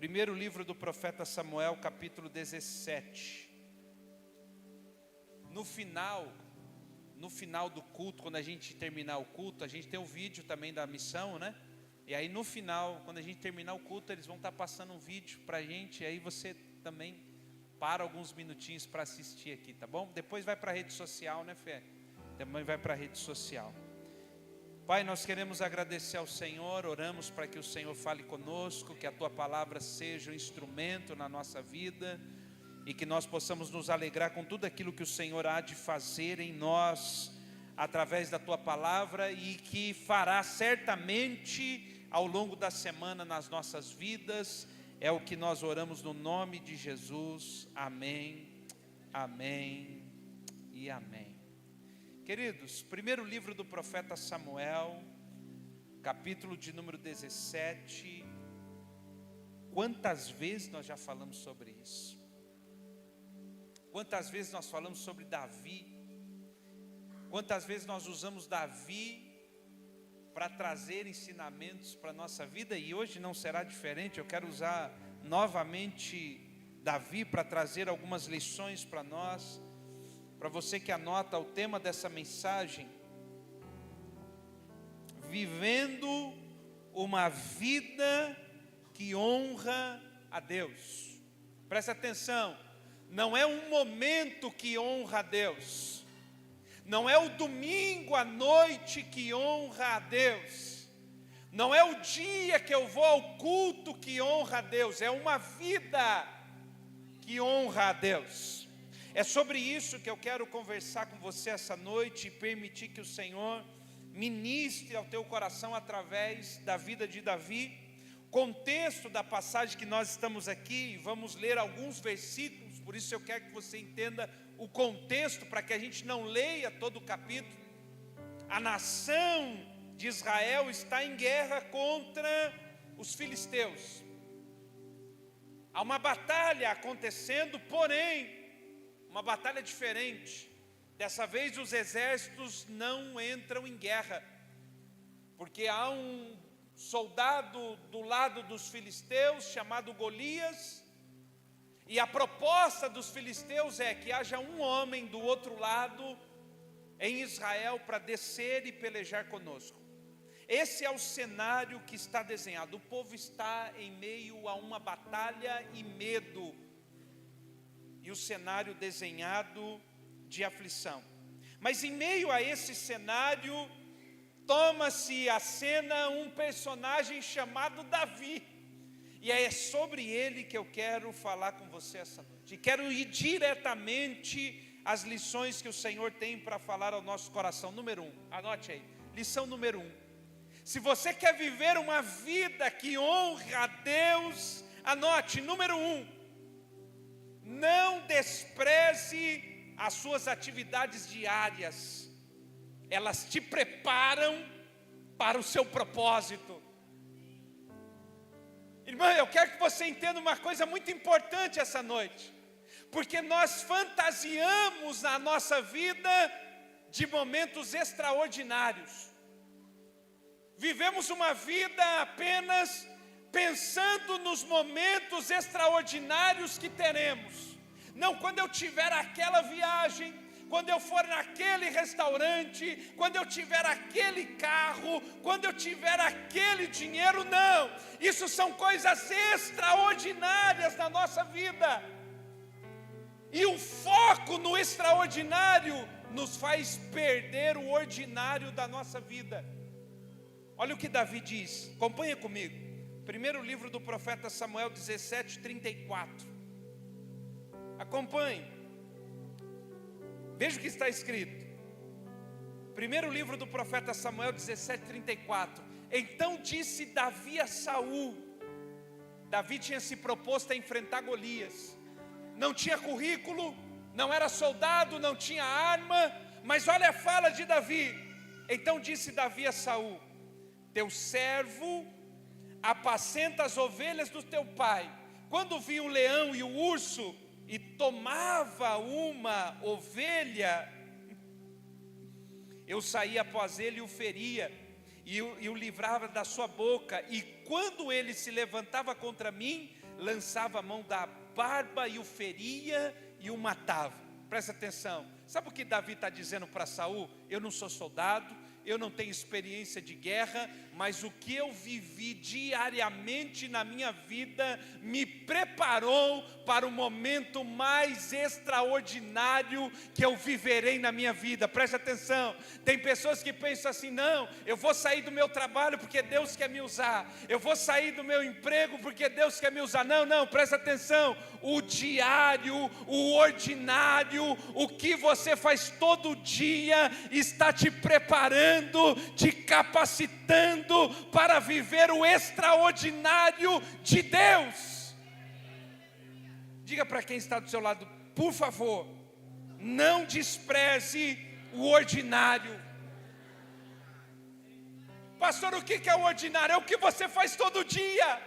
Primeiro livro do profeta Samuel, capítulo 17. No final do culto, quando a gente terminar o culto, a gente tem o vídeo também da missão, né? E aí no final, quando a gente terminar o culto, eles vão estar passando um vídeo pra gente. E aí você também para alguns minutinhos para assistir aqui, tá bom? Depois vai para a rede social, né, Fê? Também vai para a rede social. Pai, nós queremos agradecer ao Senhor, oramos para que o Senhor fale conosco, que a Tua palavra seja um instrumento na nossa vida e que nós possamos nos alegrar com tudo aquilo que o Senhor há de fazer em nós, através da Tua palavra e que fará certamente ao longo da semana nas nossas vidas. É o que nós oramos no nome de Jesus, amém, amém e amém. Queridos, primeiro livro do profeta Samuel, capítulo de número 17. Quantas vezes nós já falamos sobre isso? Quantas vezes nós falamos sobre Davi? Quantas vezes nós usamos Davi para trazer ensinamentos para a nossa vida? E hoje não será diferente. Eu quero usar novamente Davi para trazer algumas lições para nós. Para você que anota o tema dessa mensagem: vivendo uma vida que honra a Deus. Presta atenção, não é um momento que honra a Deus, não é o domingo à noite que honra a Deus, não é o dia que eu vou ao culto que honra a Deus, é uma vida que honra a Deus. É sobre isso que eu quero conversar com você essa noite e permitir que o Senhor ministre ao teu coração através da vida de Davi. Contexto da passagem que nós estamos aqui, vamos ler alguns versículos, por isso eu quero que você entenda o contexto, para que a gente não leia todo o capítulo. A nação de Israel está em guerra contra os filisteus. Há uma batalha acontecendo, porém uma batalha diferente. Dessa vez os exércitos não entram em guerra, porque há um soldado do lado dos filisteus chamado Golias, e a proposta dos filisteus é que haja um homem do outro lado em Israel para descer e pelejar conosco. Esse é o cenário que está desenhado. O povo está em meio a uma batalha e medo, e o cenário desenhado de aflição. Mas em meio a esse cenário, toma-se a cena um personagem chamado Davi. E é sobre ele que eu quero falar com você essa noite. E quero ir diretamente às lições que o Senhor tem para falar ao nosso coração. Número 1, anote aí. Lição número 1. Se você quer viver uma vida que honra a Deus, anote, número 1. Não despreze as suas atividades diárias. Elas te preparam para o seu propósito. Irmã, eu quero que você entenda uma coisa muito importante essa noite, porque nós fantasiamos a nossa vida de momentos extraordinários. Vivemos uma vida apenas pensando nos momentos extraordinários que teremos. Não, quando eu tiver aquela viagem, quando eu for naquele restaurante, quando eu tiver aquele carro, quando eu tiver aquele dinheiro, não. Isso são coisas extraordinárias na nossa vida. E o foco no extraordinário nos faz perder o ordinário da nossa vida. Olha o que Davi diz, acompanha comigo. Primeiro livro do profeta Samuel 17:34. Acompanhe. Veja o que está escrito. Primeiro livro do profeta Samuel 17:34. Então disse Davi a Saul. Davi tinha se proposto a enfrentar Golias. Não tinha currículo, não era soldado, não tinha arma, mas olha a fala de Davi. Então disse Davi a Saul: teu servo apacenta as ovelhas do teu pai. Quando via o leão e o urso e tomava uma ovelha, eu saía após ele e o feria, e o livrava da sua boca, e quando ele se levantava contra mim, lançava a mão da barba e o feria e o matava. Presta atenção, sabe o que Davi está dizendo para Saul? Eu não sou soldado, eu não tenho experiência de guerra, mas o que eu vivi diariamente na minha vida me preparou para o momento mais extraordinário que eu viverei na minha vida. Presta atenção, tem pessoas que pensam assim: não, eu vou sair do meu trabalho porque Deus quer me usar, eu vou sair do meu emprego porque Deus quer me usar. Não, presta atenção, o diário, o ordinário, o que você faz todo dia está te preparando, te capacitando para viver o extraordinário de Deus. Diga para quem está do seu lado, por favor, não despreze o ordinário. Pastor, o que é o ordinário? É o que você faz todo dia.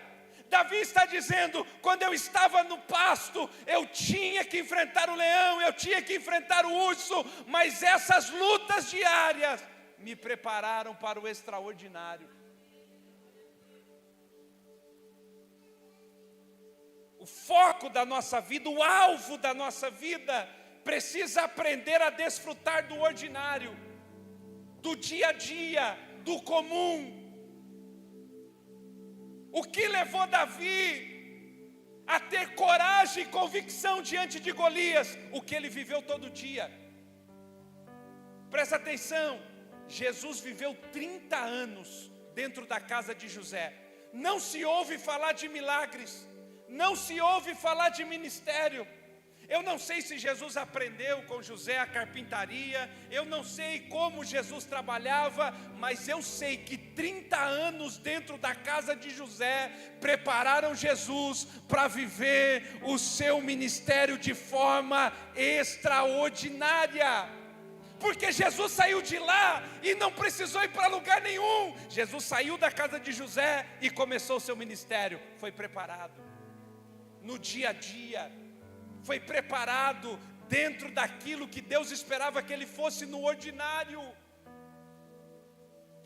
Davi está dizendo: quando eu estava no pasto, eu tinha que enfrentar o leão, eu tinha que enfrentar o urso, mas essas lutas diárias me prepararam para o extraordinário. O foco da nossa vida, o alvo da nossa vida, precisa aprender a desfrutar do ordinário, do dia a dia, do comum. O que levou Davi a ter coragem e convicção diante de Golias? O que ele viveu todo dia. Presta atenção, Jesus viveu 30 anos dentro da casa de José. Não se ouve falar de milagres, não se ouve falar de ministério. Eu não sei se Jesus aprendeu com José a carpintaria, eu não sei como Jesus trabalhava, mas eu sei que 30 anos dentro da casa de José prepararam Jesus para viver o seu ministério de forma extraordinária. Porque Jesus saiu de lá e não precisou ir para lugar nenhum. Jesus saiu da casa de José e começou o seu ministério. Foi preparado no dia a dia, foi preparado dentro daquilo que Deus esperava que ele fosse no ordinário.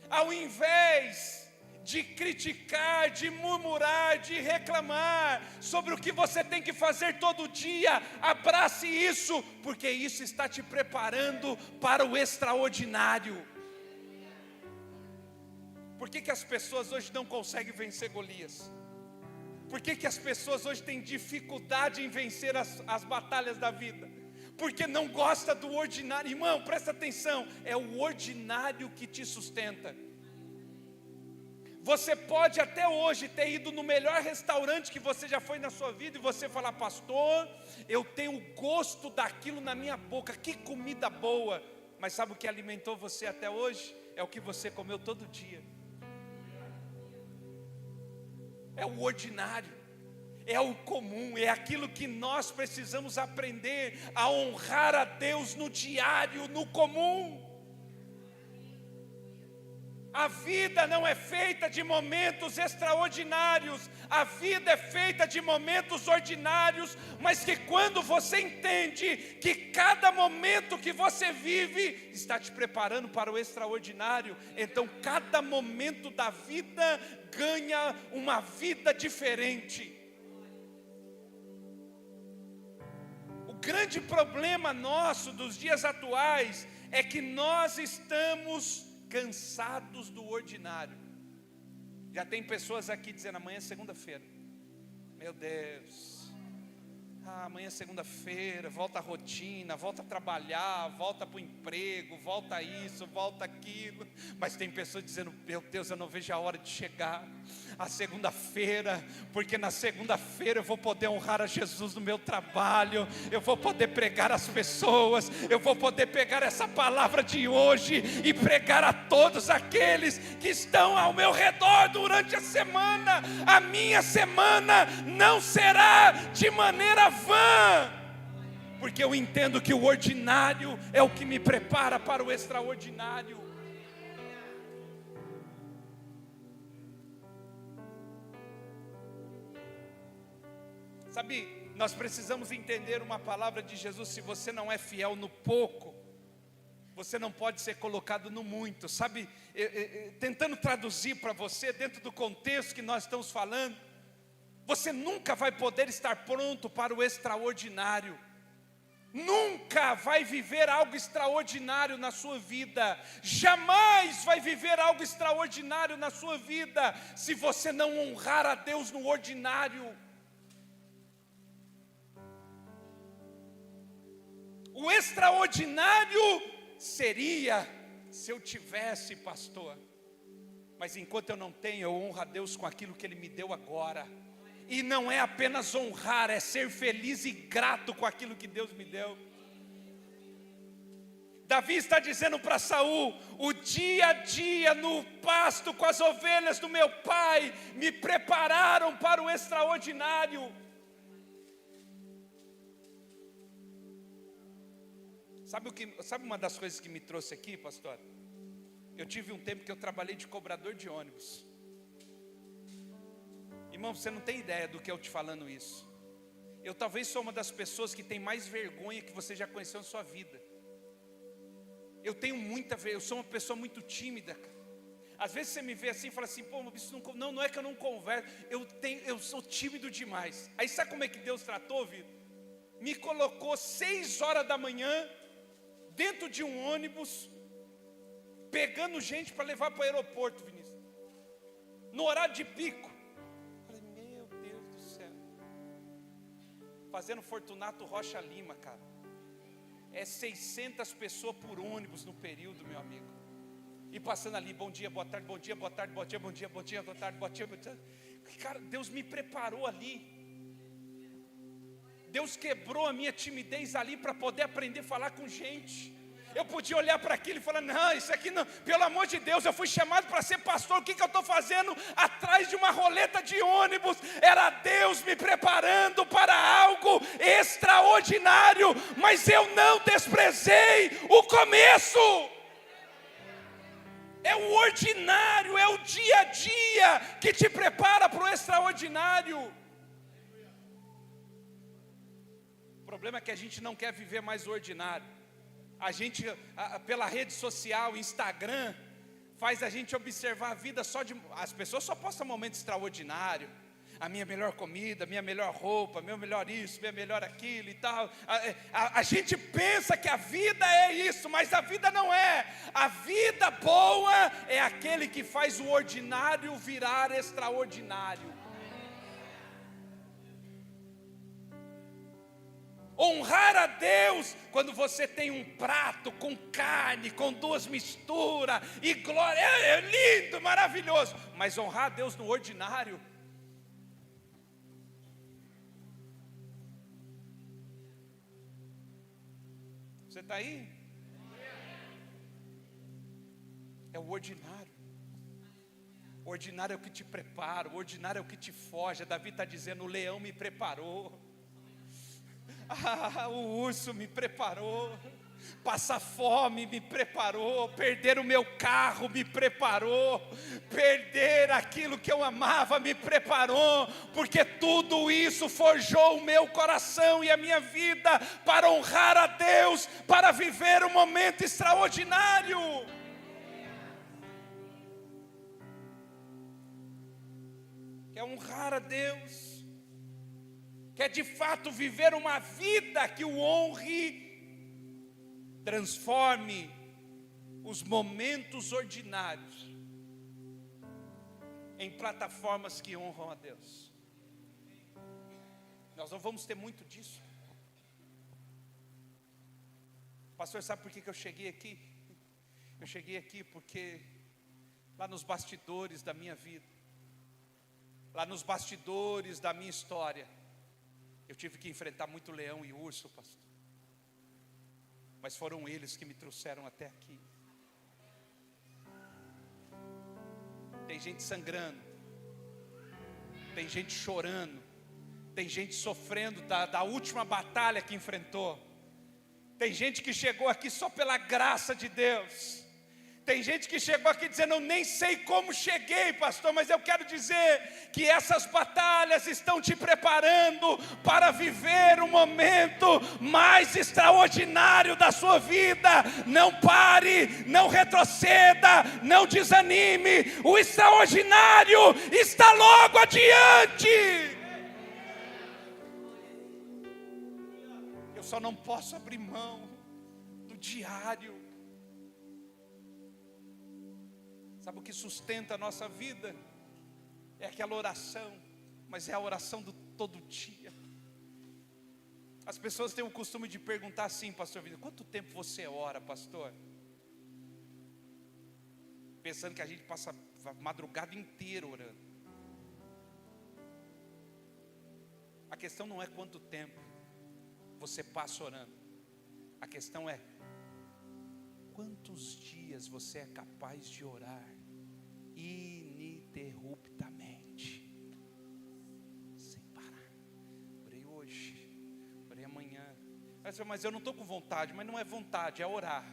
Ao invés de criticar, de murmurar, de reclamar sobre o que você tem que fazer todo dia, abrace isso, porque isso está te preparando para o extraordinário. Por que as pessoas hoje não conseguem vencer Golias? Por que as pessoas hoje têm dificuldade em vencer as batalhas da vida? Porque não gosta do ordinário. Irmão, presta atenção, é o ordinário que te sustenta. Você pode até hoje ter ido no melhor restaurante que você já foi na sua vida, e você falar: pastor, eu tenho o gosto daquilo na minha boca, que comida boa. Mas sabe o que alimentou você até hoje? É o que você comeu todo dia. É o ordinário, é o comum, é aquilo que nós precisamos aprender a honrar a Deus no diário, no comum. A vida não é feita de momentos extraordinários, a vida é feita de momentos ordinários, mas que quando você entende que cada momento que você vive está te preparando para o extraordinário, então cada momento da vida ganha uma vida diferente. O grande problema nosso dos dias atuais é que nós estamos cansados do ordinário. Já tem pessoas aqui dizendo: amanhã é segunda-feira. Meu Deus, amanhã é segunda-feira, volta a rotina, volta a trabalhar, volta para o emprego, volta isso, volta aquilo. Mas tem pessoas dizendo: meu Deus, eu não vejo a hora de chegar a segunda-feira, porque na segunda-feira eu vou poder honrar a Jesus no meu trabalho, eu vou poder pregar às pessoas, eu vou poder pegar essa palavra de hoje e pregar a todos aqueles que estão ao meu redor durante a semana. A minha semana não será de maneira vã, porque eu entendo que o ordinário é o que me prepara para o extraordinário. Sabe, nós precisamos entender uma palavra de Jesus: se você não é fiel no pouco, você não pode ser colocado no muito. Sabe, tentando traduzir para você, dentro do contexto que nós estamos falando, você nunca vai poder estar pronto para o extraordinário. Nunca vai viver algo extraordinário na sua vida. Jamais vai viver algo extraordinário na sua vida se você não honrar a Deus no ordinário. O extraordinário seria se eu tivesse, pastor. Mas enquanto eu não tenho, eu honro a Deus com aquilo que Ele me deu agora. E não é apenas honrar, é ser feliz e grato com aquilo que Deus me deu. Davi está dizendo para Saul: o dia a dia no pasto com as ovelhas do meu pai me prepararam para o extraordinário. Sabe uma das coisas que me trouxe aqui, pastor? Eu tive um tempo que eu trabalhei de cobrador de ônibus. Irmão, você não tem ideia do que eu te falando isso. Eu talvez sou uma das pessoas que tem mais vergonha que você já conheceu na sua vida. Eu tenho muita vergonha, eu sou uma pessoa muito tímida, cara. Às vezes você me vê assim e fala assim: pô, isso não é que eu não converso, eu sou tímido demais. Aí sabe como é que Deus tratou, Vitor? Me colocou 6 horas da manhã, dentro de um ônibus, pegando gente para levar para o aeroporto, Vinícius, no horário de pico. Fazendo Fortunato Rocha Lima, cara. É 600 pessoas por ônibus no período, meu amigo. E passando ali: bom dia, boa tarde, bom dia, boa tarde, bom dia, bom dia, bom dia, boa tarde, bom dia, boa tarde. Cara, Deus me preparou ali. Deus quebrou a minha timidez ali para poder aprender a falar com gente. Eu podia olhar para aquilo e falar: não, isso aqui não, pelo amor de Deus, eu fui chamado para ser pastor, o que eu estou fazendo atrás de uma roleta de ônibus? Era Deus me preparando para algo extraordinário, mas eu não desprezei o começo. É o ordinário, é o dia a dia que te prepara para o extraordinário. O problema é que a gente não quer viver mais o ordinário. A gente, pela rede social, Instagram, faz a gente observar a vida só de... As pessoas só postam momentos extraordinários. A minha melhor comida, minha melhor roupa, meu melhor isso, meu melhor aquilo e tal. A gente pensa que a vida é isso, mas a vida não é. A vida boa é aquele que faz o ordinário virar extraordinário. Honrar a Deus quando você tem um prato com carne, com 2 misturas e glória, é lindo, maravilhoso. Mas honrar a Deus no ordinário, você está aí? É o ordinário. O ordinário é o que te prepara, o ordinário é o que te foge. Davi está dizendo: o leão me preparou. O urso me preparou, passar fome me preparou, perder o meu carro me preparou, perder aquilo que eu amava me preparou, porque tudo isso forjou o meu coração e a minha vida para honrar a Deus, para viver um momento extraordinário. Quer honrar a Deus? Quer de fato viver uma vida que o honre, transforme os momentos ordinários em plataformas que honram a Deus. Nós não vamos ter muito disso. Pastor, sabe por que eu cheguei aqui? Eu cheguei aqui porque lá nos bastidores da minha vida, lá nos bastidores da minha história, eu tive que enfrentar muito leão e urso, pastor. Mas foram eles que me trouxeram até aqui. Tem gente sangrando, tem gente chorando, tem gente sofrendo da última batalha que enfrentou. Tem gente que chegou aqui só pela graça de Deus. Tem gente que chegou aqui dizendo: eu nem sei como cheguei, pastor, mas eu quero dizer que essas batalhas estão te preparando para viver o momento mais extraordinário da sua vida. Não pare, não retroceda, não desanime, o extraordinário está logo adiante. Eu só não posso abrir mão do diário. Sabe o que sustenta a nossa vida? É aquela oração, mas é a oração do todo dia. As pessoas têm o costume de perguntar assim, pastor Vitor: quanto tempo você ora, pastor? Pensando que a gente passa a madrugada inteira orando. A questão não é quanto tempo você passa orando. A questão é: quantos dias você é capaz de orar ininterruptamente, sem parar? Orei hoje, orei amanhã. Mas eu não estou com vontade. Mas não é vontade, é orar.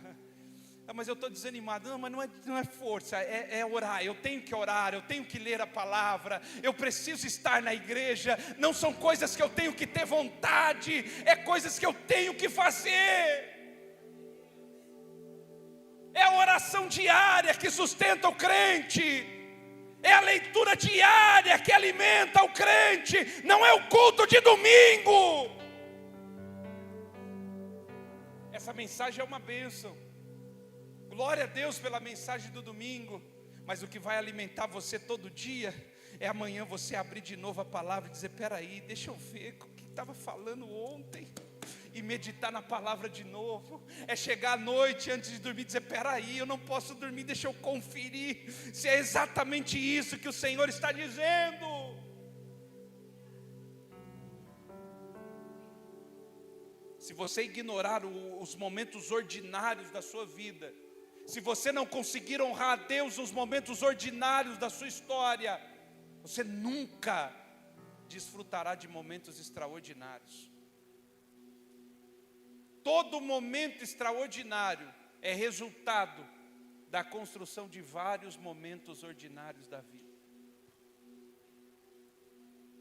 Mas eu estou desanimado. Não, mas não é força, é orar. Eu tenho que orar, eu tenho que ler a palavra, eu preciso estar na igreja. Não são coisas que eu tenho que ter vontade, é coisas que eu tenho que fazer. É a oração diária que sustenta o crente. É a leitura diária que alimenta o crente. Não é o culto de domingo. Essa mensagem é uma bênção. Glória a Deus pela mensagem do domingo. Mas o que vai alimentar você todo dia é amanhã você abrir de novo a palavra e dizer: peraí, deixa eu ver o que estava falando ontem, e meditar na palavra de novo. É chegar à noite antes de dormir e dizer: peraí, eu não posso dormir, deixa eu conferir se é exatamente isso que o Senhor está dizendo. Se você ignorar os momentos ordinários da sua vida, se você não conseguir honrar a Deus nos momentos ordinários da sua história, você nunca desfrutará de momentos extraordinários. Todo momento extraordinário é resultado da construção de vários momentos ordinários da vida.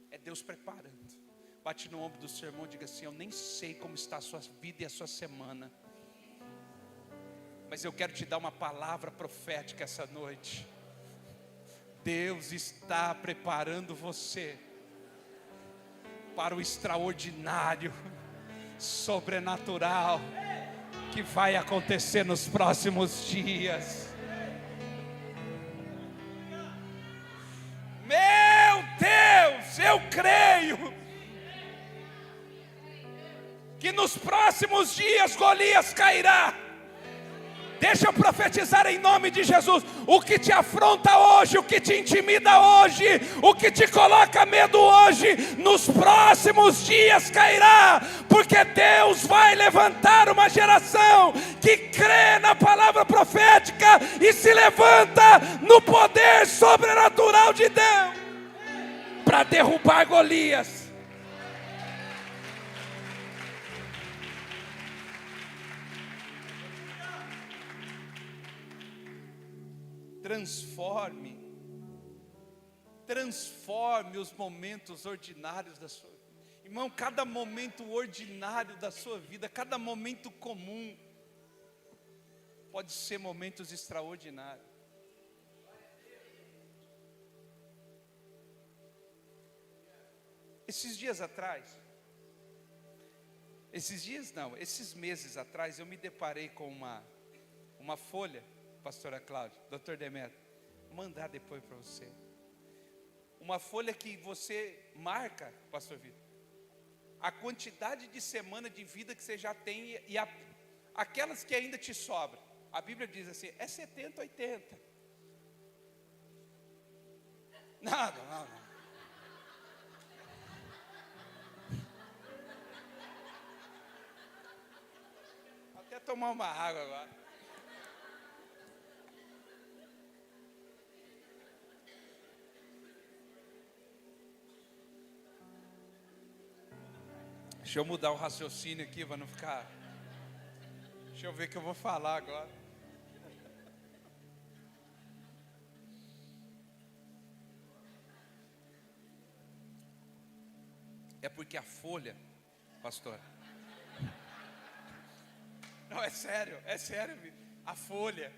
É Deus preparando. Bate no ombro do seu irmão e diga assim: eu nem sei como está a sua vida e a sua semana, mas eu quero te dar uma palavra profética essa noite. Deus está preparando você para o extraordinário, sobrenatural, que vai acontecer nos próximos dias. Meu Deus, eu creio que nos próximos dias Golias cairá. Deixa eu profetizar em nome de Jesus: o que te afronta hoje, o que te intimida hoje, o que te coloca medo hoje, nos próximos dias cairá, porque Deus vai levantar uma geração que crê na palavra profética e se levanta no poder sobrenatural de Deus para derrubar Golias. Transforme os momentos ordinários da sua vida. Irmão, cada momento ordinário da sua vida, cada momento comum, pode ser momentos extraordinários. Esses meses atrás, eu me deparei com uma folha, pastora Cláudia, doutor Demetrio, vou mandar depois para você. Uma folha que você marca, pastor Vitor, a quantidade de semana de vida que você já tem e aquelas que ainda te sobram. A Bíblia diz assim: é 70, 80. Não. Vou até tomar uma água agora. Deixa eu mudar o raciocínio aqui para não ficar. Deixa eu ver o que eu vou falar agora. É porque a folha, pastor. Não, é sério, a folha,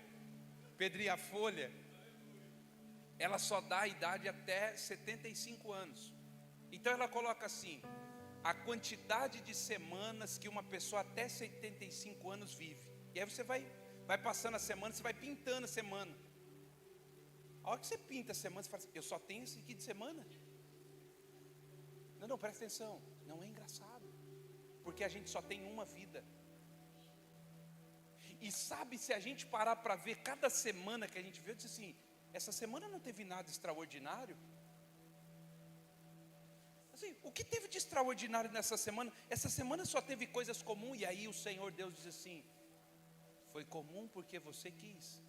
Pedrinho, a folha, ela só dá a idade até 75 anos. Então ela coloca assim, a quantidade de semanas que uma pessoa até 75 anos vive. E aí você vai passando a semana, você vai pintando a semana. A hora que você pinta a semana, você fala assim, eu só tenho esse aqui de semana? Não, presta atenção, não é engraçado, porque a gente só tem uma vida. E sabe, se a gente parar para ver cada semana que a gente vê, eu disse assim, essa semana não teve nada extraordinário. Assim, o que teve de extraordinário nessa semana? Essa semana só teve coisas comuns. E aí o Senhor Deus diz assim, foi comum porque você quis.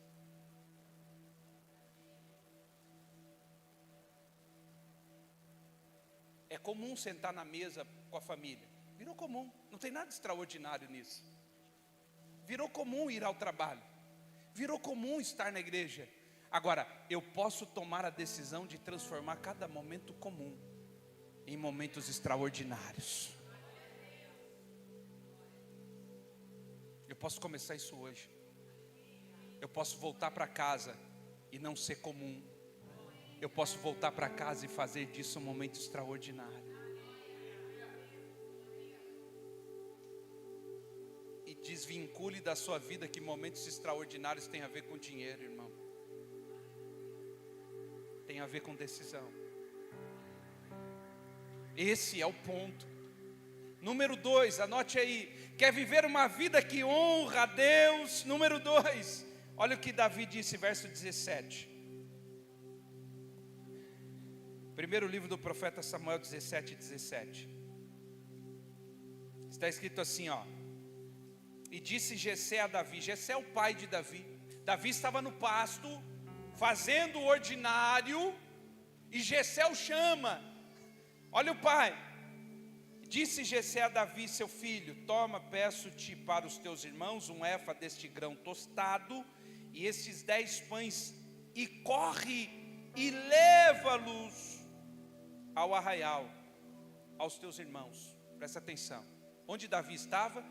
É comum sentar na mesa com a família. Virou comum, não tem nada extraordinário nisso. Virou comum ir ao trabalho. Virou comum estar na igreja. Agora, eu posso tomar a decisão de transformar cada momento comum em momentos extraordinários. Eu posso começar isso hoje. Eu posso voltar para casa e não ser comum. Eu posso voltar para casa e fazer disso um momento extraordinário. E desvincule da sua vida que momentos extraordinários têm a ver com dinheiro, irmão. Tem a ver com decisão. Esse é o ponto. Número 2, anote aí. Quer viver uma vida que honra a Deus? Número 2, olha o que Davi disse, verso 17. Primeiro livro do profeta Samuel 17. Está escrito assim, ó. E disse Jessé a Davi, Jessé é o pai de Davi. Davi estava no pasto, fazendo o ordinário, e Jessé o chama. Olha o pai. Disse Jessé a Davi, seu filho, toma, peço-te para os teus irmãos, um éfa deste grão tostado, e estes 10 pães, e corre, e leva-los ao arraial, aos teus irmãos. Presta atenção. Onde Davi estava?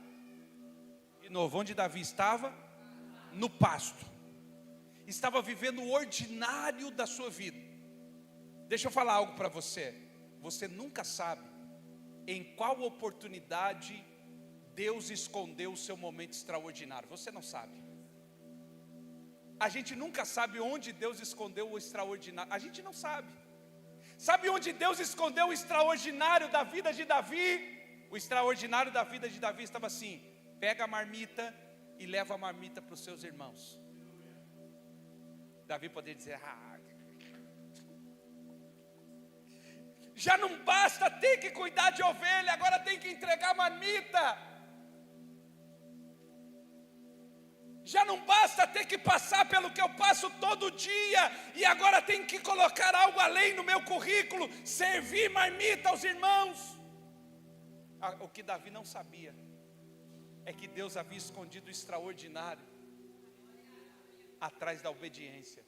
De novo, onde Davi estava? No pasto. Estava vivendo o ordinário da sua vida. Deixa eu falar algo para você. Você nunca sabe em qual oportunidade Deus escondeu o seu momento extraordinário. Você não sabe. A gente nunca sabe onde Deus escondeu o extraordinário. A gente não sabe. Sabe onde Deus escondeu o extraordinário da vida de Davi? O extraordinário da vida de Davi estava assim: pega a marmita e leva a marmita para os seus irmãos. Davi poderia dizer, já não basta ter que cuidar de ovelha, agora tem que entregar marmita. Já não basta ter que passar pelo que eu passo todo dia, e agora tem que colocar algo além no meu currículo, servir marmita aos irmãos. O que Davi não sabia é que Deus havia escondido o extraordinário atrás da obediência.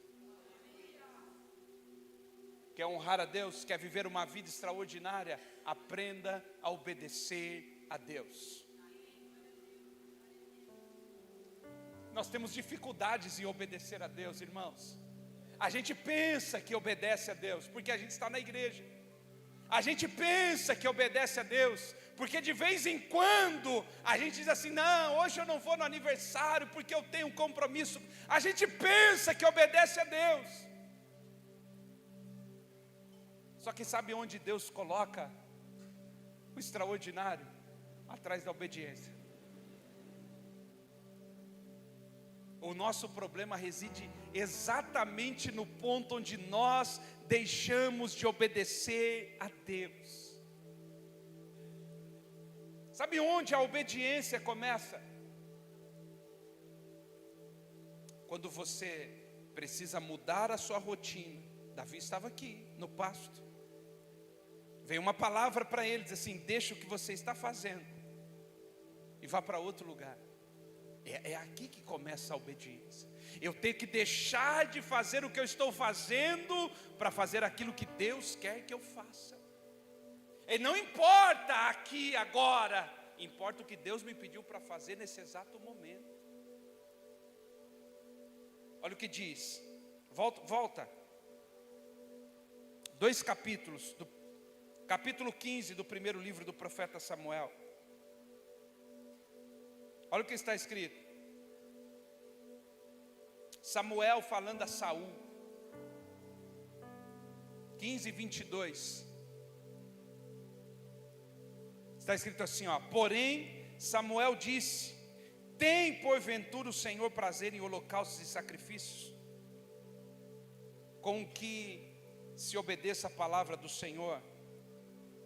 Quer honrar a Deus? Quer viver uma vida extraordinária? Aprenda a obedecer a Deus. Nós temos dificuldades em obedecer a Deus, irmãos. A gente pensa que obedece a Deus porque a gente está na igreja. A gente pensa que obedece a Deus porque de vez em quando a gente diz assim, não, hoje eu não vou no aniversário porque eu tenho um compromisso. A gente pensa que obedece a Deus. Só que sabe onde Deus coloca o extraordinário? Atrás da obediência. O nosso problema reside exatamente no ponto onde nós deixamos de obedecer a Deus. Sabe onde a obediência começa? Quando você precisa mudar a sua rotina. Davi estava aqui, no pasto. Veio uma palavra para ele, diz assim, deixa o que você está fazendo e vá para outro lugar. É aqui que começa a obediência. Eu tenho que deixar de fazer o que eu estou fazendo para fazer aquilo que Deus quer que eu faça. E não importa aqui, agora, importa o que Deus me pediu para fazer nesse exato momento. Olha o que diz, volta. 2 capítulos, capítulo 15 do primeiro livro do profeta Samuel. Olha o que está escrito. Samuel falando a Saul. 15, 22. Está escrito assim, ó. Porém, Samuel disse: tem porventura o Senhor prazer em holocaustos e sacrifícios, com que se obedeça a palavra do Senhor?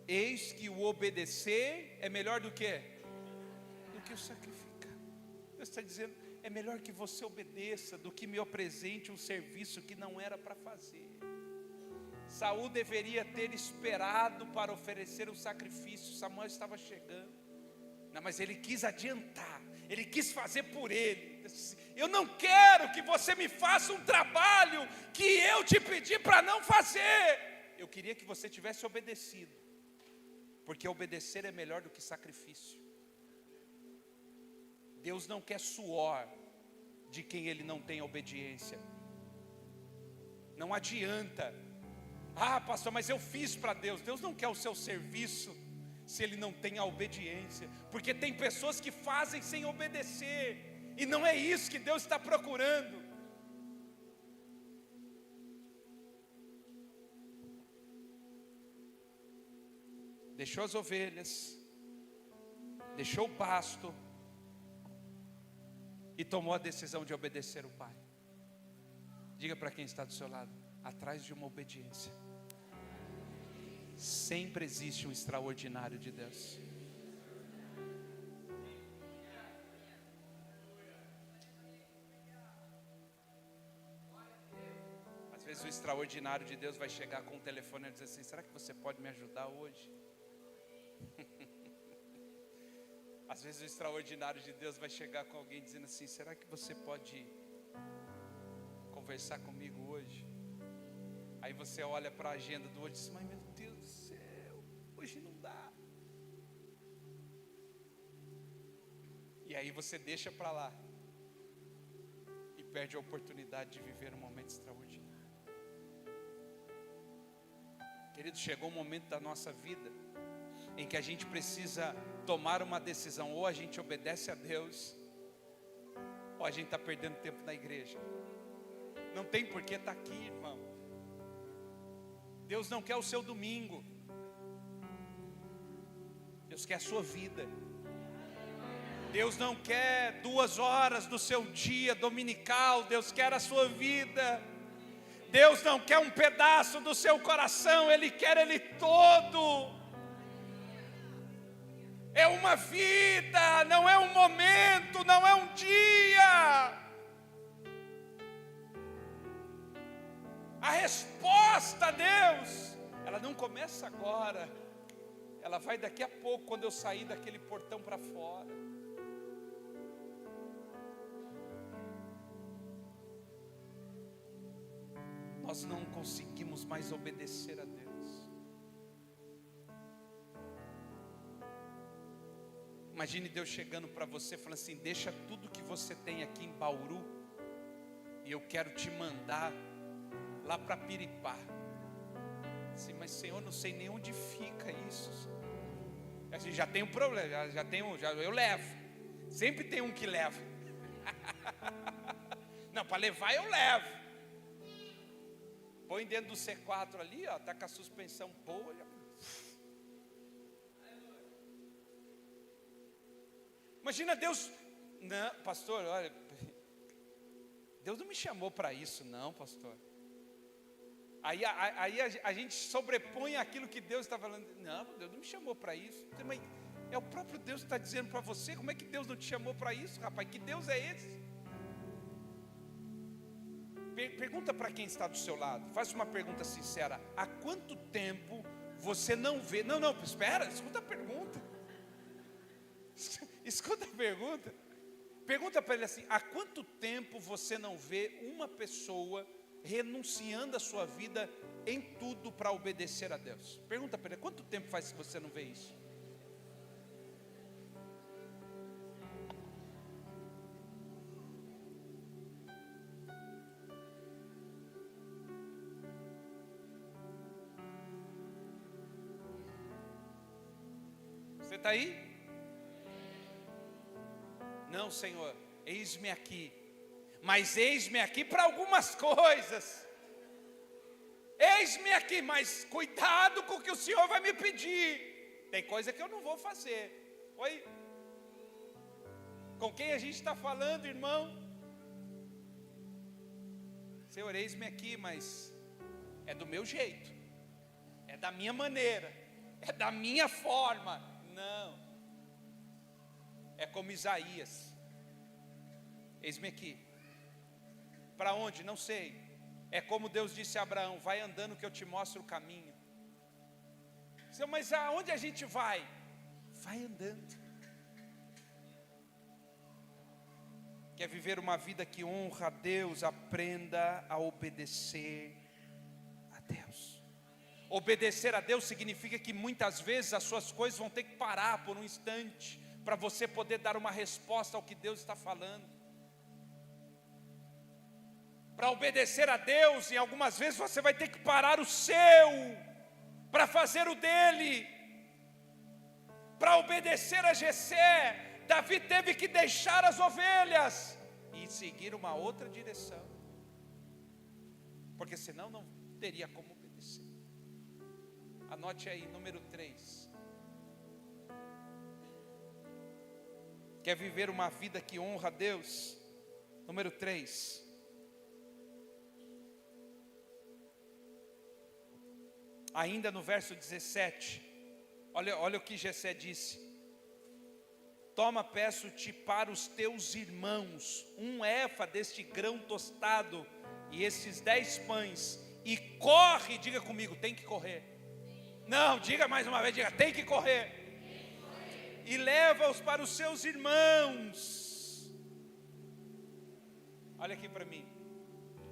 Eis que o obedecer é melhor do que o sacrificar. Deus está dizendo, é melhor que você obedeça do que me apresente um serviço que não era para fazer. Saul deveria ter esperado para oferecer o sacrifício. Samuel estava chegando. Não, mas ele quis adiantar. Ele quis fazer por ele. Eu não quero que você me faça um trabalho que eu te pedi para não fazer. Eu queria que você tivesse obedecido, porque obedecer é melhor do que sacrifício. Deus não quer suor de quem Ele não tem obediência. Não adianta. Ah, pastor, mas eu fiz para Deus. Deus não quer o seu serviço se Ele não tem a obediência. Porque tem pessoas que fazem sem obedecer, e não é isso que Deus está procurando. Deixou as ovelhas, deixou o pasto, e tomou a decisão de obedecer o Pai. Diga para quem está do seu lado: atrás de uma obediência sempre existe um extraordinário de Deus. Às vezes o extraordinário de Deus vai chegar com o telefone e dizer assim: será que você pode me ajudar hoje? Às vezes o extraordinário de Deus vai chegar com alguém dizendo assim: será que você pode conversar comigo hoje? Aí você olha para a agenda do hoje e diz: mas meu Deus do céu, hoje não dá. E aí você deixa para lá e perde a oportunidade de viver um momento extraordinário. Querido, chegou um momento da nossa vida em que a gente precisa tomar uma decisão: ou a gente obedece a Deus, ou a gente está perdendo tempo na igreja. Não tem por que estar aqui, irmão. Deus não quer o seu domingo, Deus quer a sua vida. Deus não quer 2 horas do seu dia dominical, Deus quer a sua vida. Deus não quer um pedaço do seu coração, Ele quer Ele todo. É uma vida, não é um momento, não é um dia. A resposta a Deus, ela não começa agora, ela vai daqui a pouco, quando eu sair daquele portão para fora. Nós não conseguimos mais obedecer a Deus. Imagine Deus chegando para você falando assim: deixa tudo que você tem aqui em Bauru, e eu quero te mandar lá para Piripá. Assim, mas Senhor, não sei nem onde fica isso. Assim, já tem um problema, eu levo. Sempre tem um que leva. Não, para levar eu levo. Põe dentro do C4 ali, ó, tá com a suspensão boa. Imagina Deus, não, pastor, olha, Deus não me chamou para isso, não, pastor. Aí a gente sobrepõe aquilo que Deus está falando. Não, Deus não me chamou para isso. Mas é o próprio Deus que está dizendo para você. Como é que Deus não te chamou para isso, rapaz? Que Deus é esse? Pergunta para quem está do seu lado. Faz uma pergunta sincera: há quanto tempo você não vê? Não, espera, escuta a pergunta. Escuta a pergunta. Pergunta para ele assim: há quanto tempo você não vê uma pessoa renunciando a sua vida em tudo para obedecer a Deus. Pergunta para ele, quanto tempo faz que você não vê isso? Você está aí? Não, Senhor, eis-me aqui. Mas eis-me aqui para algumas coisas. Eis-me aqui, mas cuidado com o que o Senhor vai me pedir. Tem coisa que eu não vou fazer. Oi? Com quem a gente está falando, irmão? Senhor, eis-me aqui, mas é do meu jeito, é da minha maneira, é da minha forma. Não. É como Isaías. Eis-me aqui. Para onde? Não sei. É como Deus disse a Abraão, vai andando que eu te mostro o caminho. Senhor, mas aonde a gente vai? Vai andando. Quer viver uma vida que honra a Deus? Aprenda a obedecer a Deus. Obedecer a Deus significa que muitas vezes as suas coisas vão ter que parar por um instante, para você poder dar uma resposta ao que Deus está falando. Para obedecer a Deus, em algumas vezes você vai ter que parar o seu, para fazer o dele. Para obedecer a Jessé, Davi teve que deixar as ovelhas e seguir uma outra direção, porque senão não teria como obedecer. Anote aí, número 3. Quer viver uma vida que honra a Deus? Número 3. Ainda no verso 17, olha o que Jessé disse: toma, peço-te para os teus irmãos, 1 efa deste grão tostado, e esses 10 pães, e corre, diga comigo, tem que correr. Não, diga mais uma vez, diga, tem que correr. E leva-os para os seus irmãos. Olha aqui para mim,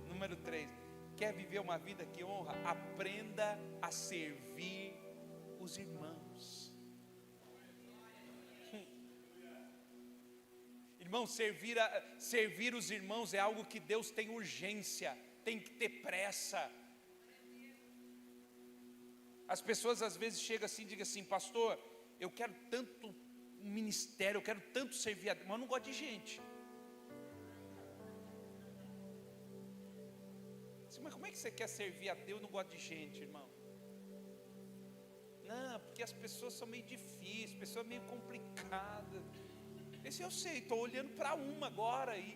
número 3. Quer viver uma vida que honra? Aprenda a servir os irmãos. Irmão, servir os irmãos é algo que Deus tem urgência, tem que ter pressa. As pessoas às vezes chegam assim e dizem assim, pastor, eu quero tanto um ministério, eu quero tanto servir a Deus, mas eu não gosto de gente. Mas como é que você quer servir a Deus e não gosta de gente, irmão? Não, porque as pessoas são meio difíceis, pessoas meio complicadas. Esse eu sei, estou olhando para uma agora aí.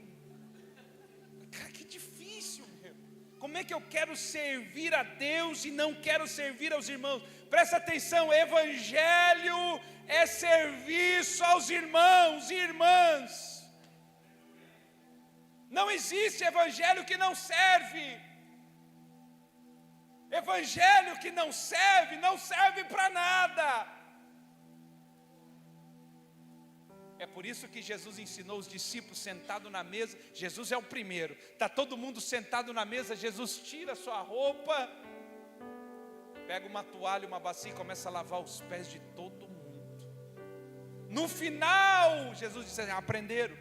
Cara, que difícil, meu. Como é que eu quero servir a Deus e não quero servir aos irmãos? Presta atenção, evangelho é serviço aos irmãos e irmãs. Não existe evangelho que não serve. Evangelho que não serve para nada. É por isso que Jesus ensinou os discípulos sentados na mesa. Jesus é o primeiro. Está todo mundo sentado na mesa. Jesus tira a sua roupa, pega uma toalha, uma bacia e começa a lavar os pés de todo mundo. No final, Jesus disse assim, aprenderam,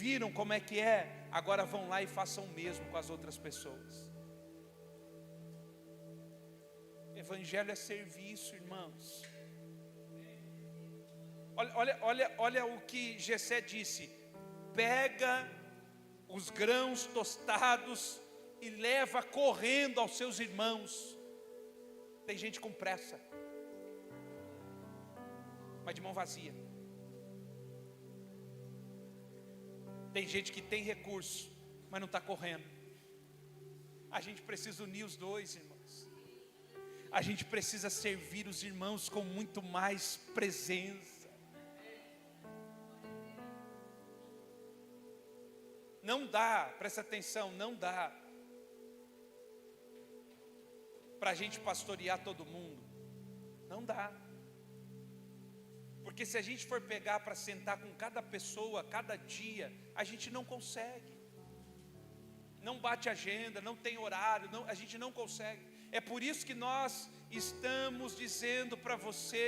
viram como é que é, agora vão lá e façam o mesmo com as outras pessoas. Evangelho é serviço, irmãos. Olha o que Jessé disse: pega os grãos tostados e leva correndo aos seus irmãos. Tem gente com pressa, mas de mão vazia. Tem gente que tem recurso, mas não está correndo. A gente precisa unir os dois, irmãos. A gente precisa servir os irmãos com muito mais presença. Não dá, presta atenção, não dá para a gente pastorear todo mundo. Não dá. Porque se a gente for pegar para sentar com cada pessoa, cada dia, a gente não consegue. Não bate agenda, não tem horário, a gente não consegue. É por isso que nós estamos dizendo para você,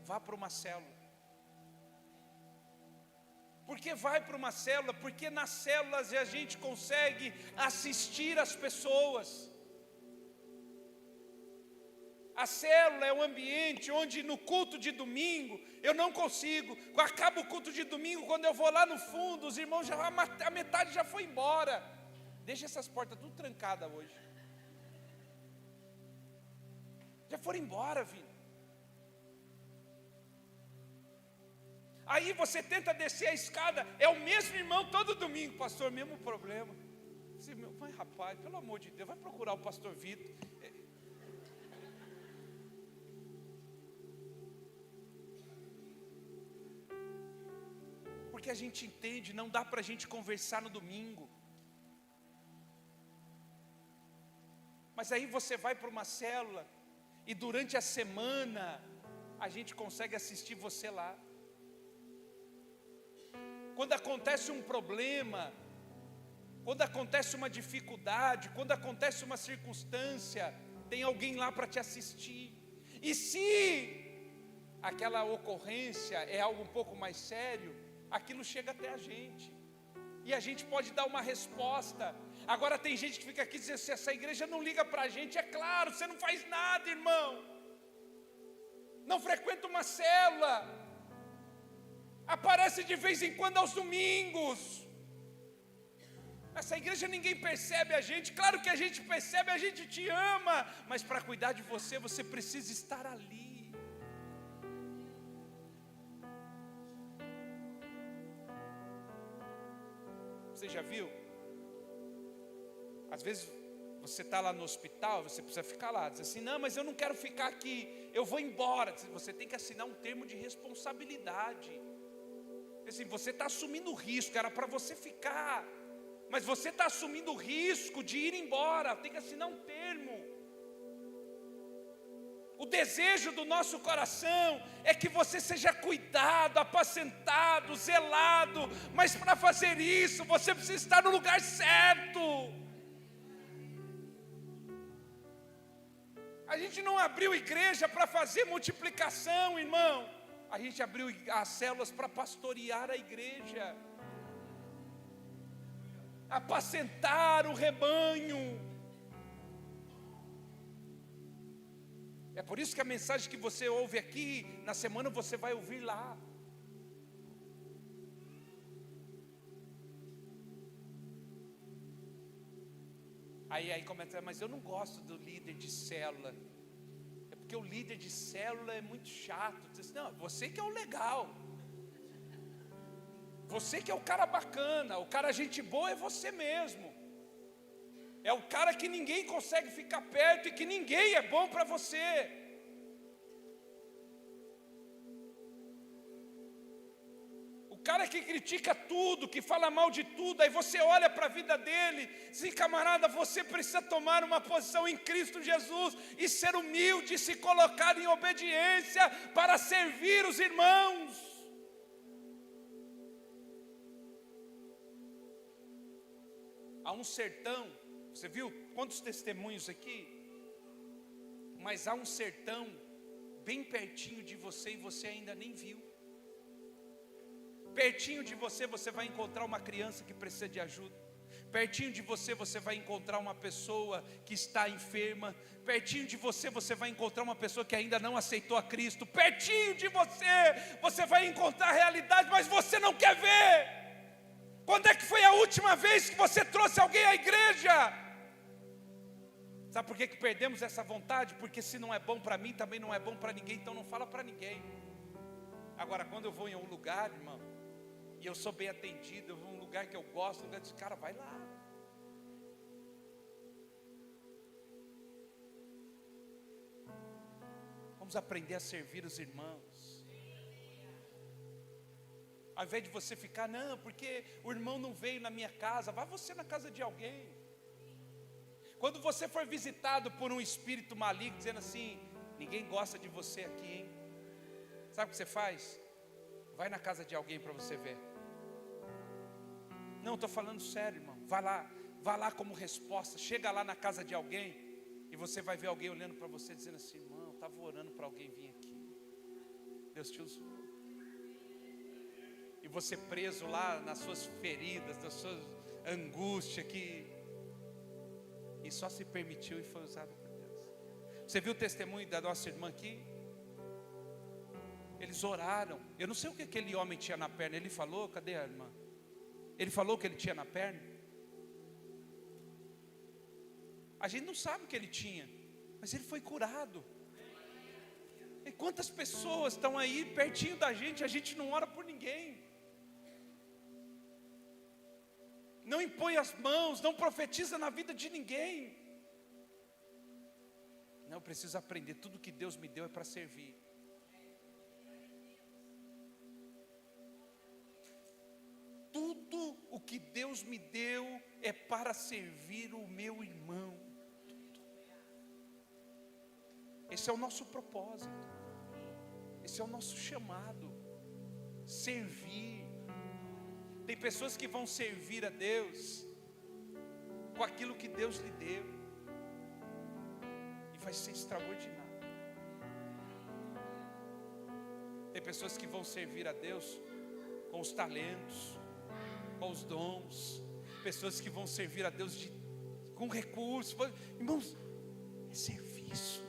vá para uma célula. Por que vai para uma célula? Porque nas células a gente consegue assistir as pessoas. A célula é um ambiente onde no culto de domingo eu não consigo. Acaba o culto de domingo, quando eu vou lá no fundo, os irmãos a metade já foi embora. Deixa essas portas tudo trancadas hoje. Já foram embora, filho. Aí você tenta descer a escada, é o mesmo irmão todo domingo, pastor, mesmo problema. Você, mas rapaz, pelo amor de Deus, vai procurar o pastor Vitor. Porque a gente entende, não dá para a gente conversar no domingo. Mas aí você vai para uma célula, e durante a semana, a gente consegue assistir você lá. Quando acontece um problema, quando acontece uma dificuldade, quando acontece uma circunstância, tem alguém lá para te assistir. E se aquela ocorrência é algo um pouco mais sério, aquilo chega até a gente, e a gente pode dar uma resposta. Agora tem gente que fica aqui dizendo assim, essa igreja não liga para a gente. É claro, você não faz nada, irmão, não frequenta uma célula, aparece de vez em quando aos domingos. Essa igreja ninguém percebe a gente. Claro que a gente percebe, a gente te ama, mas para cuidar de você, você precisa estar ali. Você já viu? Às vezes você está lá no hospital, você precisa ficar lá. Diz assim, não, mas eu não quero ficar aqui, eu vou embora. Você tem que assinar um termo de responsabilidade. Assim, você está assumindo o risco, era para você ficar, mas você está assumindo o risco de ir embora, tem que assinar um termo. O desejo do nosso coração é que você seja cuidado, apacentado, zelado, mas para fazer isso, você precisa estar no lugar certo. A gente não abriu igreja para fazer multiplicação, irmão. A gente abriu as células para pastorear a igreja, apacentar o rebanho. É por isso que a mensagem que você ouve aqui, na semana você vai ouvir lá. Aí começa, mas eu não gosto do líder de célula. É porque o líder de célula é muito chato. Diz, não, você que é o legal. Você que é o cara bacana, o cara gente boa é você mesmo. É o cara que ninguém consegue ficar perto e que ninguém é bom para você. O cara que critica tudo, que fala mal de tudo, aí você olha para a vida dele, diz, camarada, você precisa tomar uma posição em Cristo Jesus e ser humilde, se colocar em obediência para servir os irmãos. Há um sertão, você viu quantos testemunhos aqui? Mas há um sertão bem pertinho de você e você ainda nem viu. Pertinho de você, você vai encontrar uma criança que precisa de ajuda. Pertinho de você, você vai encontrar uma pessoa que está enferma. Pertinho de você, você vai encontrar uma pessoa que ainda não aceitou a Cristo. Pertinho de você, você vai encontrar a realidade, mas você não quer ver. Quando é que foi a última vez que você trouxe alguém à igreja? Sabe por que perdemos essa vontade? Porque se não é bom para mim, também não é bom para ninguém, então não fala para ninguém. Agora, quando eu vou em um lugar, irmão, e eu sou bem atendido, eu vou em um lugar que eu gosto, eu digo, cara, vai lá. Vamos aprender a servir os irmãos. Ao invés de você ficar, não, porque o irmão não veio na minha casa, vá você na casa de alguém. Quando você for visitado por um espírito maligno, dizendo assim, ninguém gosta de você aqui, hein? Sabe o que você faz? Vai na casa de alguém para você ver. Não, estou falando sério, irmão. Vá lá como resposta. Chega lá na casa de alguém e você vai ver alguém olhando para você dizendo assim: irmão, estava orando para alguém vir aqui, Deus te usou. E você preso lá nas suas feridas, nas suas angústias, e só se permitiu e foi usado por Deus. Você viu o testemunho da nossa irmã aqui? Eles oraram. Eu não sei o que aquele homem tinha na perna. Ele falou, cadê a irmã? Ele falou o que ele tinha na perna? A gente não sabe o que ele tinha, mas ele foi curado. E quantas pessoas estão aí pertinho da gente, a gente não ora por ninguém, não impõe as mãos, não profetiza na vida de ninguém. Não, eu preciso aprender, tudo que Deus me deu é para servir. Tudo o que Deus me deu é para servir o meu irmão. Esse é o nosso propósito, esse é o nosso chamado, servir. Tem pessoas que vão servir a Deus com aquilo que Deus lhe deu, e vai ser extraordinário. Tem pessoas que vão servir a Deus com os talentos, com os dons. Pessoas que vão servir a Deus com recursos. Irmãos, é serviço.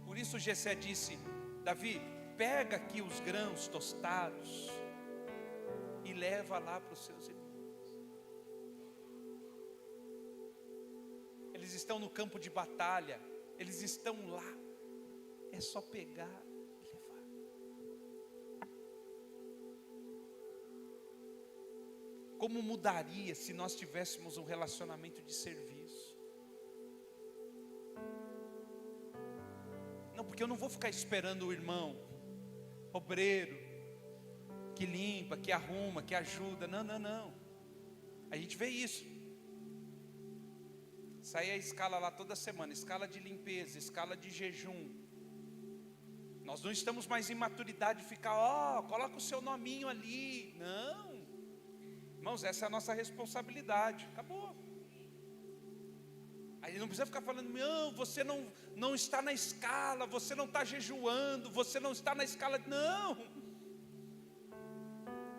Por isso Jessé disse: Davi, pega aqui os grãos tostados e leva lá para os seus irmãos. Eles estão no campo de batalha, eles estão lá. É só pegar e levar. Como mudaria se nós tivéssemos um relacionamento de serviço? Não, porque eu não vou ficar esperando o irmão obreiro que limpa, que arruma, que ajuda. Não, não, não. A gente vê isso. Sai a escala lá toda semana, escala de limpeza, escala de jejum. Nós não estamos mais em maturidade de ficar, coloca o seu nominho ali. Não, irmãos, essa é a nossa responsabilidade. Acabou. Aí não precisa ficar falando: não, você não está na escala, você não está jejuando, você não está na escala. Não,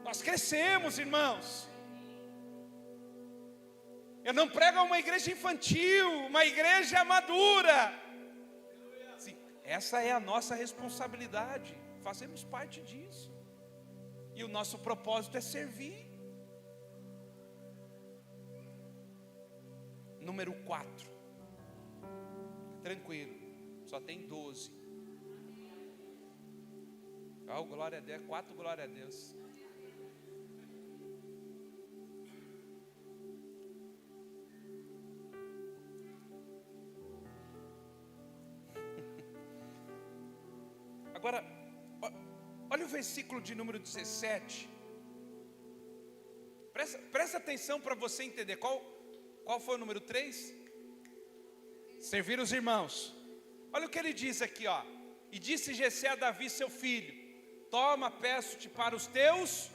nós crescemos, irmãos. Eu não prego uma igreja infantil, uma igreja madura. Essa é a nossa responsabilidade, fazemos parte disso. E o nosso propósito é servir. Número 4. Tranquilo, só tem 12. Oh, glória a Deus, 4, glória a Deus. Agora, olha o versículo de número 17. Presta atenção para você entender. Qual foi o número 3? Servir os irmãos. Olha o que ele diz aqui, ó. E disse Jessé a Davi seu filho: toma, peço-te para os teus,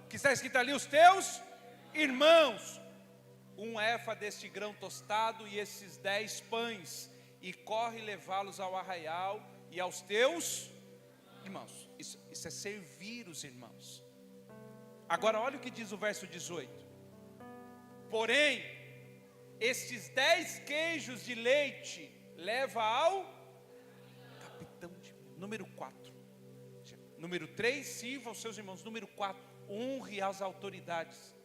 que está escrito ali, os teus irmãos, um efa deste grão tostado e esses 10 pães, e corre levá-los ao arraial e aos teus irmãos. Isso é servir os irmãos. Agora olha o que diz o verso 18: porém, estes 10 queijos de leite leva ao capitão de... Número 4. Número 3, sirva aos seus irmãos. Número 4, honre as autoridades.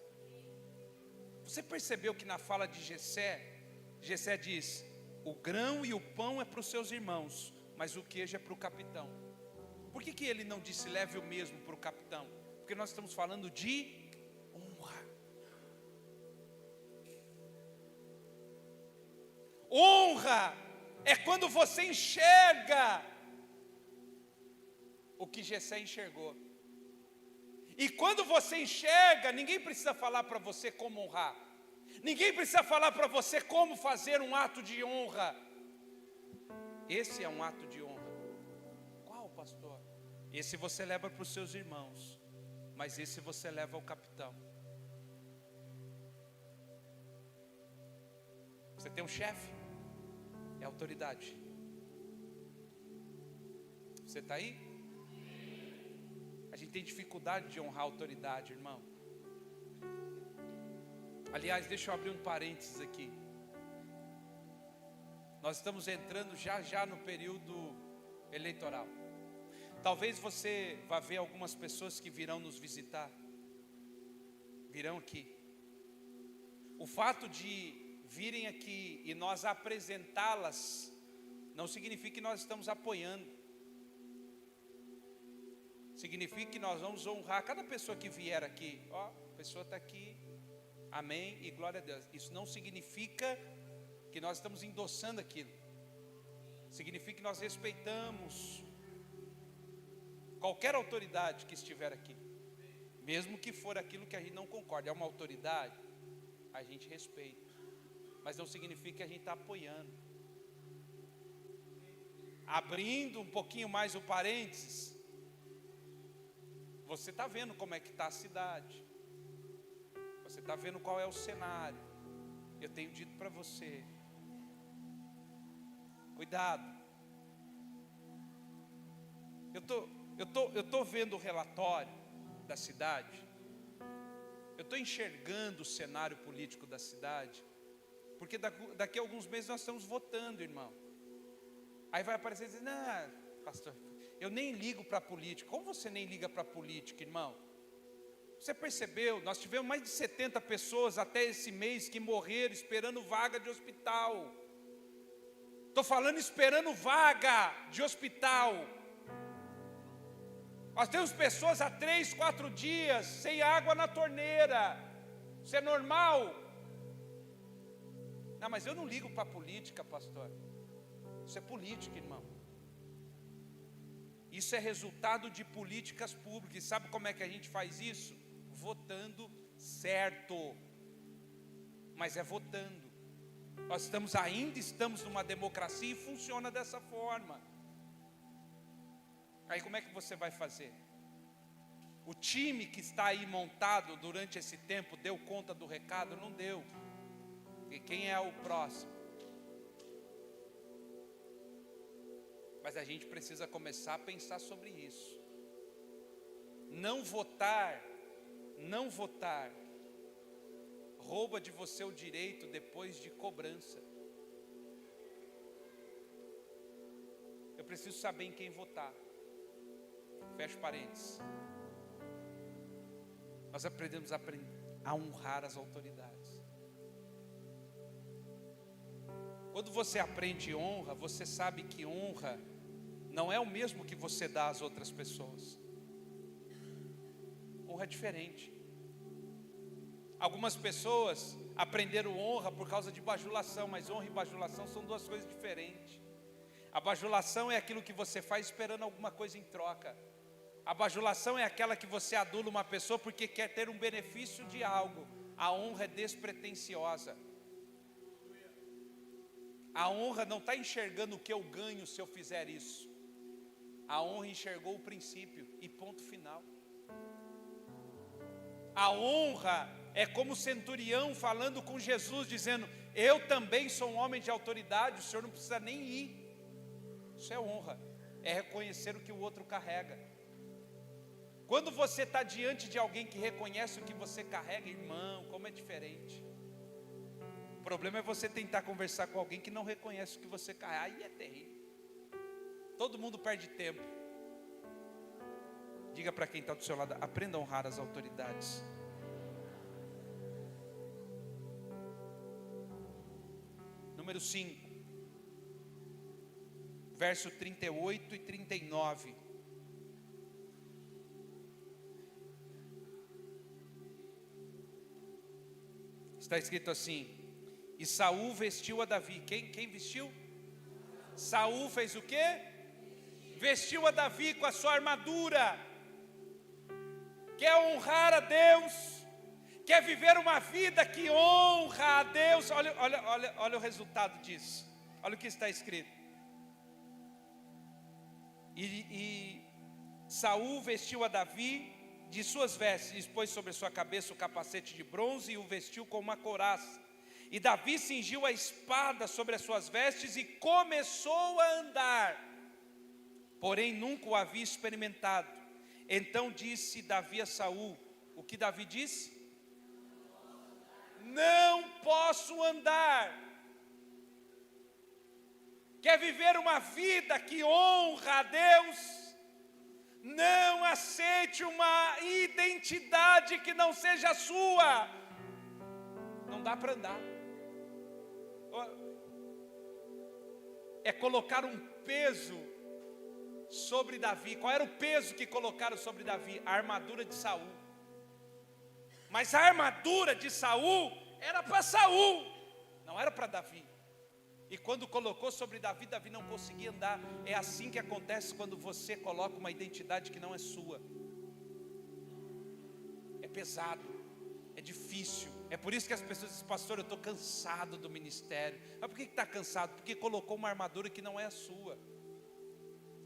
Você percebeu que na fala de Jessé diz: o grão e o pão é para os seus irmãos, mas o queijo é para o capitão. Por que ele não disse leve o mesmo para o capitão? Porque nós estamos falando de honra. Honra é quando você enxerga o que Jessé enxergou. E quando você enxerga, ninguém precisa falar para você como honrar. Ninguém precisa falar para você como fazer um ato de honra. Esse é um ato de honra. Qual, pastor? Esse você leva para os seus irmãos, mas esse você leva ao capitão. Você tem um chefe, é autoridade. Você está aí? A gente tem dificuldade de honrar a autoridade, irmão. Aliás, deixa eu abrir um parênteses aqui. Nós estamos entrando já no período eleitoral. Talvez você vá ver algumas pessoas que virão nos visitar. Virão aqui. O fato de virem aqui e nós apresentá-las não significa que nós estamos apoiando. Significa que nós vamos honrar cada pessoa que vier aqui. Ó, a pessoa está aqui, amém e glória a Deus. Isso não significa que nós estamos endossando aquilo. Significa que nós respeitamos qualquer autoridade que estiver aqui, mesmo que for aquilo que a gente não concorda. É uma autoridade, a gente respeita, mas não significa que a gente está apoiando. Abrindo um pouquinho mais o parênteses, você está vendo como é que está a cidade, você está vendo qual é o cenário. Eu tenho dito para você, cuidado. Eu tô vendo o relatório da cidade, eu estou enxergando o cenário político da cidade, porque daqui a alguns meses nós estamos votando, irmão. Aí vai aparecer e dizer, não, pastor, eu nem ligo para a política. Como você nem liga para a política, irmão? Você percebeu? Nós tivemos mais de 70 pessoas até esse mês que morreram esperando vaga de hospital. Estou falando esperando vaga de hospital. Nós temos pessoas há 3, 4 dias sem água na torneira. Isso é normal? Não, mas eu não ligo para a política, pastor. Isso é política, irmão. Isso é resultado de políticas públicas. E sabe como é que a gente faz isso? Votando certo. Mas é votando. Nós ainda estamos numa democracia e funciona dessa forma. Aí como é que você vai fazer? O time que está aí montado durante esse tempo deu conta do recado? Não deu. E quem é o próximo? Mas a gente precisa começar a pensar sobre isso. Não votar rouba de você o direito depois de cobrança. Eu preciso saber em quem votar. Fecha parênteses. Nós aprendemos a honrar as autoridades. Quando você aprende honra, você sabe que honra não é o mesmo que você dá às outras pessoas. Honra é diferente. Algumas pessoas aprenderam honra por causa de bajulação, mas honra e bajulação são duas coisas diferentes. A bajulação é aquilo que você faz esperando alguma coisa em troca. A bajulação é aquela que você adula uma pessoa porque quer ter um benefício de algo. A honra é despretensiosa. A honra não está enxergando o que eu ganho se eu fizer isso. A honra enxergou o princípio e ponto final. A honra é como o centurião falando com Jesus, dizendo, eu também sou um homem de autoridade, o senhor não precisa nem ir. Isso é honra, é reconhecer o que o outro carrega. Quando você está diante de alguém que reconhece o que você carrega, irmão, como é diferente. O problema é você tentar conversar com alguém que não reconhece o que você carrega. Aí é terrível. Todo mundo perde tempo. Diga para quem está do seu lado, aprenda a honrar as autoridades. Número 5, verso 38 e 39. Está escrito assim: e Saul vestiu a Davi. Quem vestiu? Saul fez o quê? Vestiu a Davi com a sua armadura. Quer honrar a Deus, quer viver uma vida que honra a Deus. Olha o resultado disso. Olha o que está escrito. E Saul vestiu a Davi de suas vestes, pôs sobre sua cabeça o capacete de bronze e o vestiu com uma couraça. E Davi cingiu a espada sobre as suas vestes e começou a andar, porém nunca o havia experimentado. Então disse Davi a Saul, o que Davi disse? Não posso andar. Quer viver uma vida que honra a Deus? Não aceite uma identidade que não seja sua. Não dá para andar. É colocar um peso sobre Davi. Qual era o peso que colocaram sobre Davi? A armadura de Saul. Mas a armadura de Saul era para Saul, não era para Davi. E quando colocou sobre Davi, Davi não conseguia andar. É assim que acontece quando você coloca uma identidade que não é sua. É pesado, é difícil. É por isso que as pessoas dizem, pastor, eu estou cansado do ministério. Mas por que está cansado? Porque colocou uma armadura que não é a sua.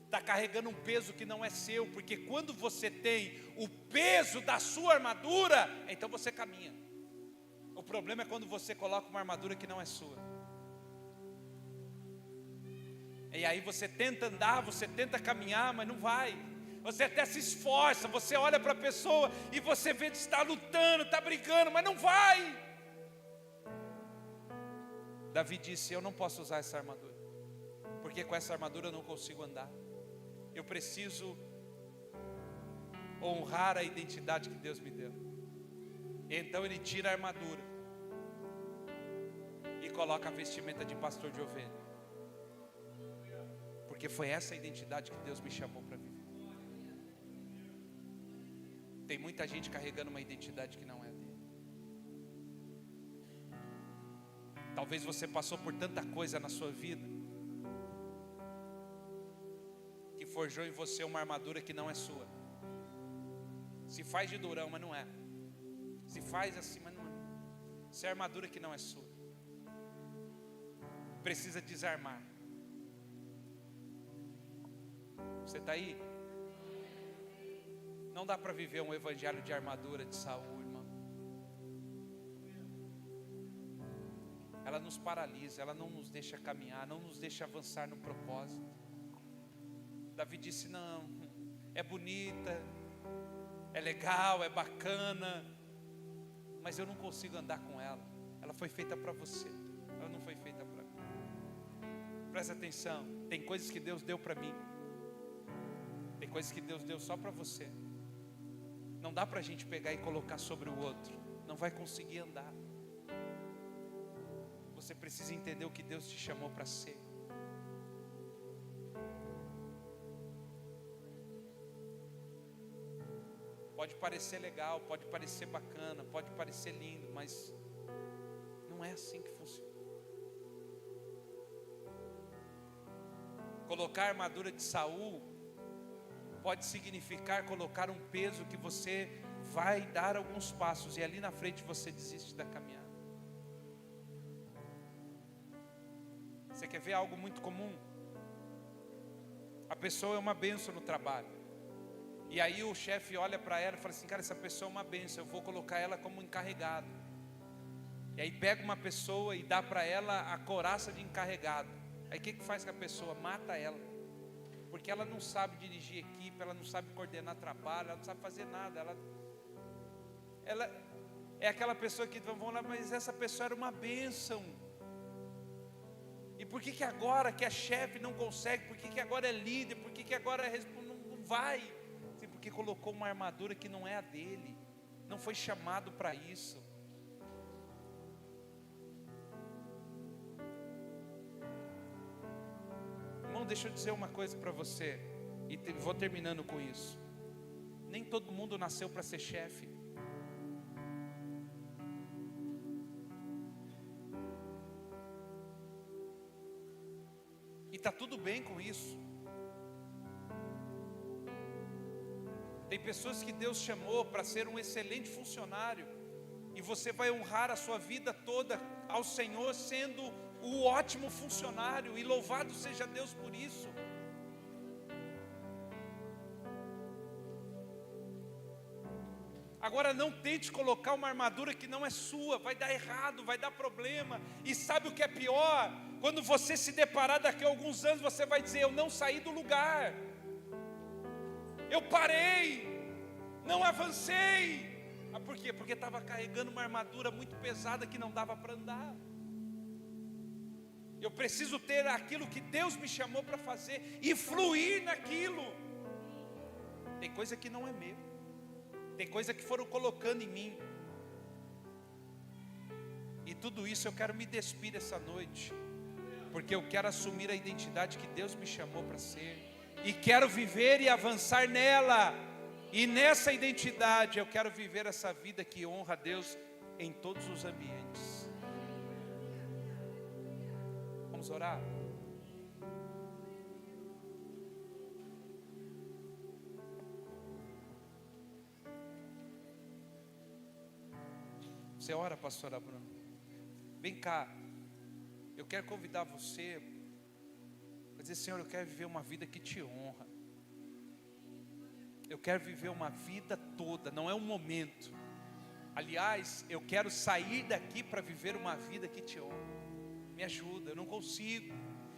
Está carregando um peso que não é seu. Porque quando você tem o peso da sua armadura, então você caminha. O problema é quando você coloca uma armadura que não é sua. E aí você tenta andar, você tenta caminhar, mas não vai. Você até se esforça, você olha para a pessoa e você vê que está lutando, está brigando, mas não vai. Davi disse, eu não posso usar essa armadura, porque com essa armadura eu não consigo andar. Eu preciso honrar a identidade que Deus me deu. Então ele tira a armadura e coloca a vestimenta de pastor de ovelha. Porque foi essa a identidade que Deus me chamou para viver. Tem muita gente carregando uma identidade que não é dele. Talvez você passou por tanta coisa na sua vida que forjou em você uma armadura que não é sua. Se faz de durão, mas não é. Se faz assim, mas não é. Isso é armadura que não é sua. Precisa desarmar. Você está aí? Não dá para viver um evangelho de armadura de Saul, irmão. Ela nos paralisa, ela não nos deixa caminhar, não nos deixa avançar no propósito. Davi disse, não, é bonita, é legal, é bacana, mas eu não consigo andar com ela. Ela foi feita para você, ela não foi feita para mim. Presta atenção, tem coisas que Deus deu para mim. Tem coisas que Deus deu só para você. Não dá para a gente pegar e colocar sobre o outro. Não vai conseguir andar. Você precisa entender o que Deus te chamou para ser. Pode parecer legal, pode parecer bacana, pode parecer lindo, mas não é assim que funciona. Colocar a armadura de Saul pode significar colocar um peso que você vai dar alguns passos e ali na frente você desiste da caminhada. Você quer ver algo muito comum? A pessoa é uma bênção no trabalho. E aí o chefe olha para ela e fala assim, cara, essa pessoa é uma bênção, eu vou colocar ela como encarregado. E aí pega uma pessoa e dá para ela a couraça de encarregado. Aí o que faz com a pessoa? Mata ela. Porque ela não sabe dirigir equipe, ela não sabe coordenar trabalho, ela não sabe fazer nada. Ela é aquela pessoa que vão lá, mas essa pessoa era uma bênção. E por que agora que é chefe não consegue? Por que agora é líder? Por que agora não vai? Porque colocou uma armadura que não é a dele. Não foi chamado para isso. Irmão, deixa eu dizer uma coisa para você, e vou terminando com isso. Nem todo mundo nasceu para ser chefe. E está tudo bem com isso. Tem pessoas que Deus chamou para ser um excelente funcionário, e você vai honrar a sua vida toda ao Senhor sendo o ótimo funcionário, e louvado seja Deus por isso. Agora não tente colocar uma armadura que não é sua, vai dar errado, vai dar problema. E sabe o que é pior? Quando você se deparar daqui a alguns anos, você vai dizer: eu não saí do lugar, eu parei, não avancei. Por quê? Porque estava carregando uma armadura muito pesada que não dava para andar. Eu preciso ter aquilo que Deus me chamou para fazer e fluir naquilo. Tem coisa que não é meu, tem coisa que foram colocando em mim. E tudo isso eu quero me despir essa noite, porque eu quero assumir a identidade que Deus me chamou para ser, e quero viver e avançar nela. E nessa identidade eu quero viver essa vida que honra a Deus em todos os ambientes. Vamos orar? Você ora, pastora Bruna? Vem cá, eu quero convidar você a dizer: Senhor, eu quero viver uma vida que te honra. Eu quero viver uma vida toda, não é um momento. Aliás, eu quero sair daqui para viver uma vida que te honra. Me ajuda, eu não consigo.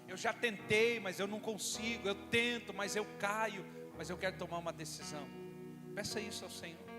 Eu já tentei, mas eu não consigo. Eu tento, mas eu caio. Mas eu quero tomar uma decisão. Peça isso ao Senhor.